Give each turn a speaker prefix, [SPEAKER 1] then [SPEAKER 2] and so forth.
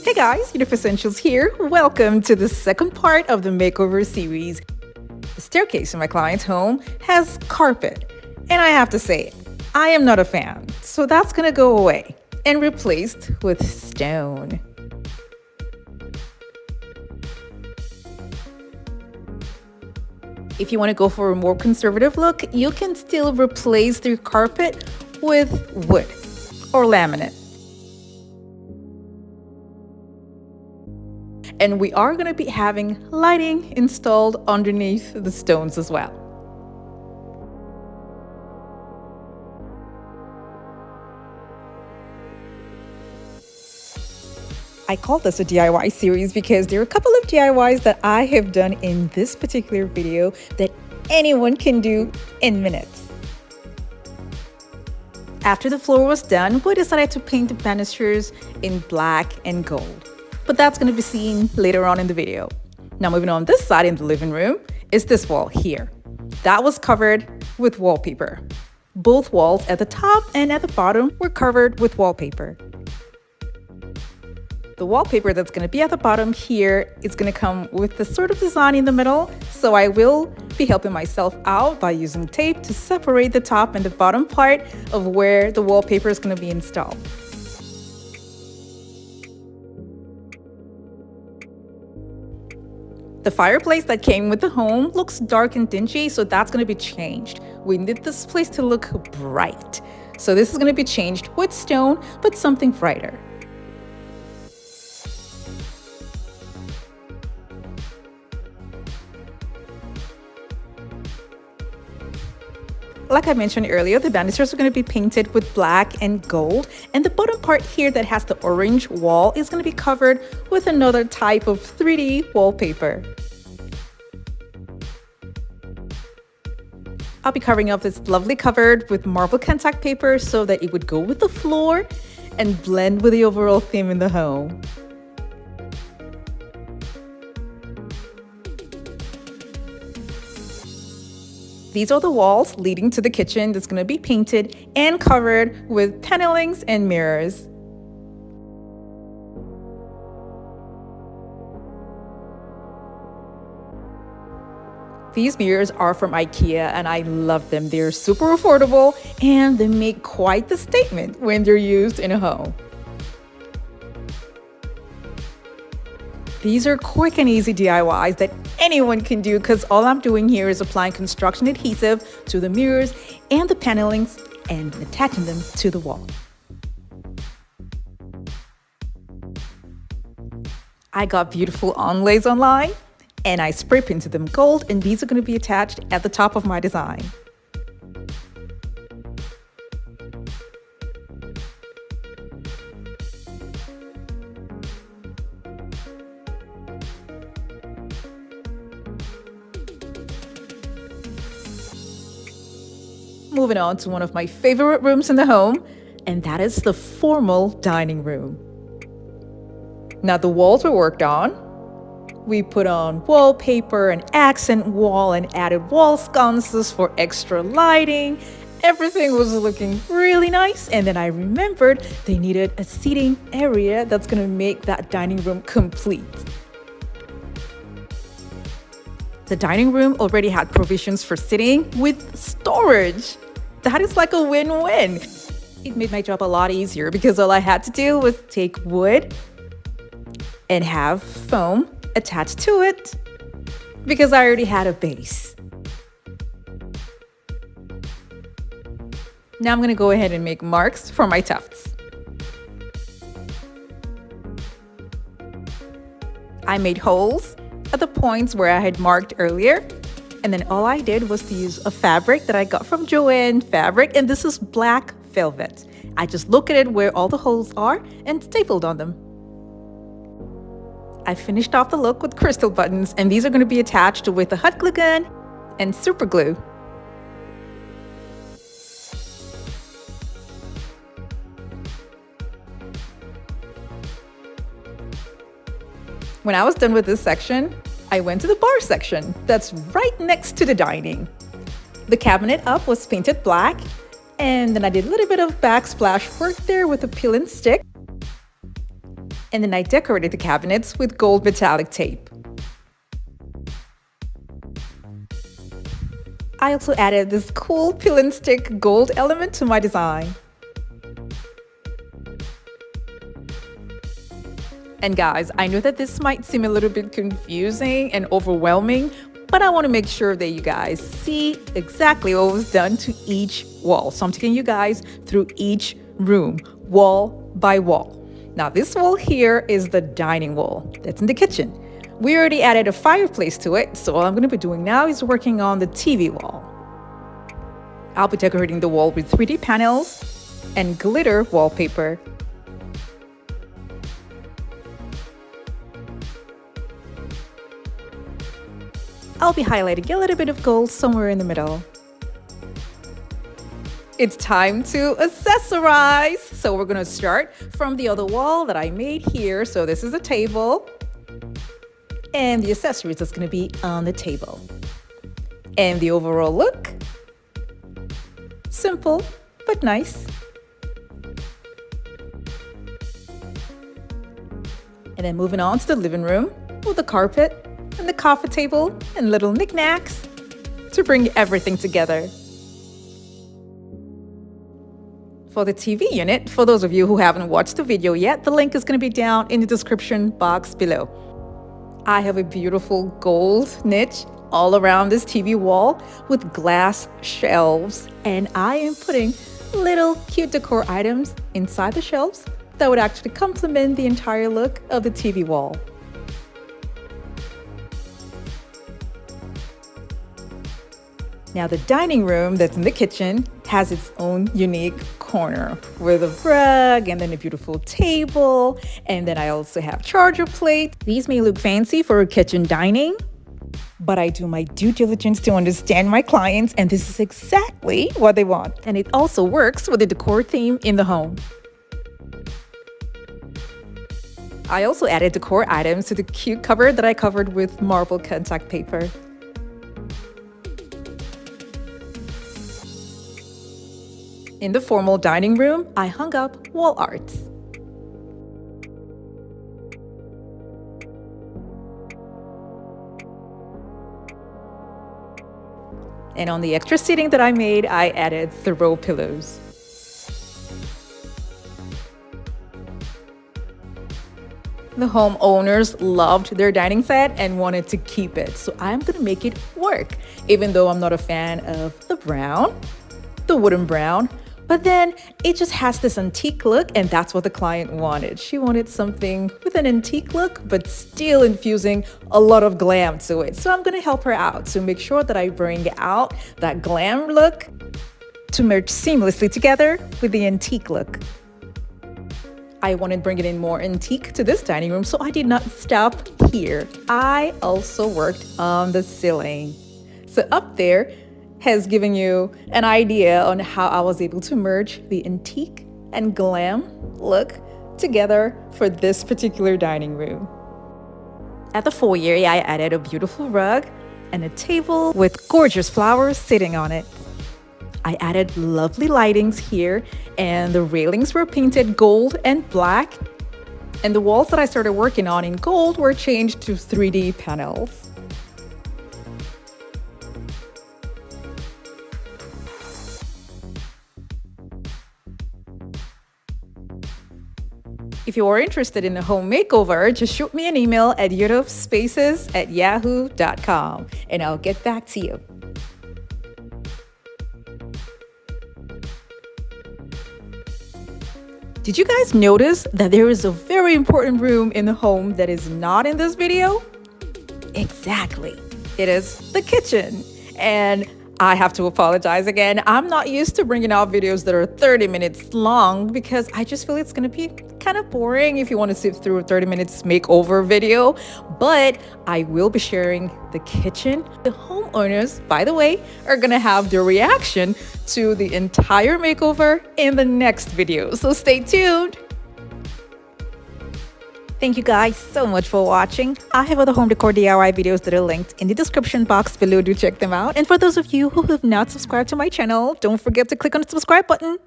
[SPEAKER 1] Hey guys, Uniqueness here. Welcome to the second part of the Makeover series. The staircase in my client's home has carpet, and I have to say, I am not a fan, so that's gonna go away and replaced with stone. If you want to go for a more conservative look, you can still replace the carpet with wood or laminate. And we are going to be having lighting installed underneath the stones as well. I call this a DIY series because there are a couple of DIYs that I have done in this particular video that anyone can do in minutes. After the floor was done, we decided to paint the banisters in black and gold. But that's going to be seen later on in the video. Now moving on this side in the living room is this wall here. That was covered with wallpaper. Both walls at the top and at the bottom were covered with wallpaper. The wallpaper that's going to be at the bottom here is going to come with the sort of design in the middle, so I will be helping myself out by using tape to separate the top and the bottom part of where the wallpaper is going to be installed. The fireplace that came with the home looks dark and dingy, so that's going to be changed. We need this place to look bright. So this is going to be changed with stone, but something brighter. Like I mentioned earlier, the banisters are going to be painted with black and gold, and the bottom part here that has the orange wall is going to be covered with another type of 3D wallpaper. I'll be covering up this lovely cupboard with marble contact paper so that it would go with the floor and blend with the overall theme in the home. These are the walls leading to the kitchen that's going to be painted and covered with panelings and mirrors. These mirrors are from IKEA and I love them. They're super affordable and they make quite the statement when they're used in a home. These are quick and easy DIYs that anyone can do because all I'm doing here is applying construction adhesive to the mirrors and the panelings and attaching them to the wall. I got beautiful onlays online and I spray painted them gold, and these are going to be attached at the top of my design. Moving on to one of my favorite rooms in the home, and that is the formal dining room. Now the walls were worked on. We put on wallpaper, an accent wall, and added wall sconces for extra lighting. Everything was looking really nice, and then I remembered they needed a seating area that's gonna make that dining room complete. The dining room already had provisions for sitting with storage. That is like a win-win. It made my job a lot easier because all I had to do was take wood and have foam attached to it because I already had a base. Now I'm going to go ahead and make marks for my tufts. I made holes at the points where I had marked earlier, and then all I did was to use a fabric that I got from Joann Fabric, and this is black velvet. I just located where all the holes are and stapled on them. I finished off the look with crystal buttons, and these are going to be attached with a hot glue gun and super glue. When I was done with this section, I went to the bar section that's right next to the dining. The cabinet up was painted black, and then I did a little bit of backsplash work there with a peel and stick. And then I decorated the cabinets with gold metallic tape. I also added this cool peel and stick gold element to my design. And guys, I know that this might seem a little bit confusing and overwhelming, but I want to make sure that you guys see exactly what was done to each wall. So I'm taking you guys through each room, wall by wall. Now this wall here is the dining wall that's in the kitchen. We already added a fireplace to it, so all I'm going to be doing now is working on the TV wall. I'll be decorating the wall with 3D panels and glitter wallpaper. I'll be highlighting a little bit of gold somewhere in the middle. It's time to accessorize. So we're going to start from the other wall that I made here. So this is a table. And the accessories that's going to be on the table. And the overall look, simple but nice. And then moving on to the living room with the carpet and the coffee table and little knickknacks to bring everything together. For the TV unit, for those of you who haven't watched the video yet, the link is going to be down in the description box below. I have a beautiful gold niche all around this TV wall with glass shelves, and I am putting little cute decor items inside the shelves that would actually complement the entire look of the TV wall. Now the dining room that's in the kitchen has its own unique corner with a rug and then a beautiful table. And then I also have charger plates. These may look fancy for a kitchen dining, but I do my due diligence to understand my clients, and this is exactly what they want. And it also works with the decor theme in the home. I also added decor items to the cute cupboard that I covered with marble contact paper. In the formal dining room, I hung up wall arts. And on the extra seating that I made, I added throw pillows. The homeowners loved their dining set and wanted to keep it, so I'm gonna make it work, even though I'm not a fan of the brown, the wooden brown. But then it just has this antique look, and that's what the client wanted. She wanted something with an antique look, but still infusing a lot of glam to it. So I'm gonna help her out to make sure that I bring out that glam look to merge seamlessly together with the antique look. I wanted to bring it in more antique to this dining room, so I did not stop here. I also worked on the ceiling. So up there has given you an idea on how I was able to merge the antique and glam look together for this particular dining room. At the foyer, I added a beautiful rug and a table with gorgeous flowers sitting on it. I added lovely lightings here, and the railings were painted gold and black, and the walls that I started working on in gold were changed to 3D panels. If you are interested in a home makeover, just shoot me an email at yahoo.com and I'll get back to you. Did you guys notice that there is a very important room in the home that is not in this video? Exactly. It is the kitchen. And I have to apologize again. I'm not used to bringing out videos that are 30 minutes long because I just feel it's going to be kind of boring if you want to sit through a 30 minutes makeover video. But I will be sharing the kitchen. The homeowners, by the way, are going to have their reaction to the entire makeover in the next video. So stay tuned. Thank you guys so much for watching. I have other home decor DIY videos that are linked in the description box below. Do check them out. And for those of you who have not subscribed to my channel, don't forget to click on the subscribe button.